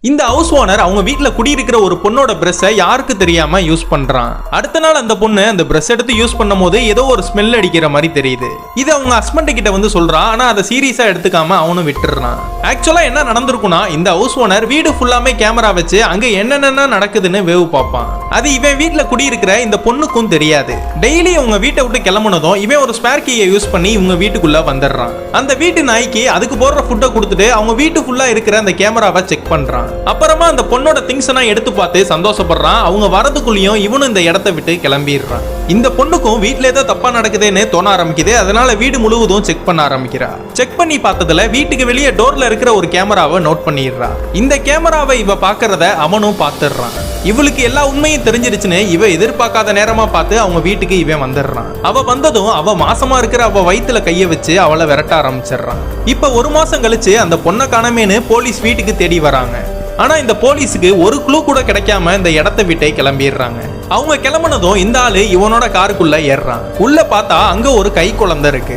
இந்த house owner அவங்க வீட்டுல குடியிருக்கிற ஒரு பொண்ணோட பிரஷை யாருக்கு தெரியாம யூஸ் பண்றான். அடுத்த நாள் அந்த பொண்ணு அந்த பிரஷ் எடுத்து யூஸ் பண்ணும் போது ஏதோ ஒரு ஸ்மெல் அடிக்கிற மாதிரி தெரியுது. இது அவங்க ஹஸ்பண்ட் கிட்ட வந்து சொல்றான். ஆனா அதை சீரியஸா எடுத்துக்காம அவனும் விட்டுறான். ஆக்சுவலா என்ன நடந்திருக்கும்னா, இந்த ஹவுஸ் ஓனர் வீடு ஃபுல்லாமே கேமரா வச்சு அங்க என்னென்ன நடக்குதுன்னு வேவு பார்ப்பான். அது இவன் வீட்டுல குடியிருக்கிற இந்த பொண்ணுக்கும் தெரியாது. டெய்லி அவங்க வீட்டை விட்டு கிளம்புனதும் இவன் ஒரு ஸ்பேர் கீயை யூஸ் பண்ணி இவங்க வீட்டுக்குள்ள வந்துடுறான். அந்த வீட்டு நாய்க்கு அதுக்கு போடுற ஃபுட்டை கொடுத்துட்டு அவங்க வீட்டு ஃபுல்லா இருக்கிற அந்த கேமராவை செக் பண்றான். அப்புறமா அந்த பொண்ணோட திங்ஸ் எல்லாம் எடுத்து பார்த்து சந்தோஷப்படுறான். அவங்க வரதுக்குள்ளேயும் இவனும் இந்த இடத்தை விட்டு கிளம்பிடுறான். இந்த பொண்ணுக்கும் வீட்டுல ஏதோ தப்பா நடக்குதுன்னு தோண ஆரம்பிக்குது. அதனால வீடு முழுவதும் செக் பண்ண ஆரம்பிக்கிறா. செக் பண்ணி பார்த்ததுல வீட்டுக்கு வெளியே டோர்ல இருக்கிற ஒரு கேமராவை நோட் பண்ணிடுறா. இந்த கேமராவை இவ பாக்குறத அவனும் பார்த்துடுறான். இவளுக்கு எல்லா உண்மையும் தெரிஞ்சிருச்சுன்னு இவ எதிர்பார்க்காத நேரமா பார்த்து அவங்க வீட்டுக்கு இவன் வந்துடுறான். அவ வந்ததும் அவ மாசமா இருக்கிற அவ வயித்துல கைய வச்சு அவளை விரட்ட ஆரம்பிச்சிடுறான். இப்ப ஒரு மாசம் கழிச்சு அந்த பொண்ணை காணமேனு போலீஸ் வீட்டுக்கு தேடி வராங்க. ஆனா இந்த போலீஸுக்கு ஒரு க்ளூ கூட கிடைக்காம இந்த இடத்தை விட்டே கிளம்பிடுறாங்க. அவங்க கிளம்புனதும் இந்த ஆளு இவனோட காருக்குள்ள ஏறுறான். உள்ள பார்த்தா அங்க ஒரு கை குழந்தை இருக்கு.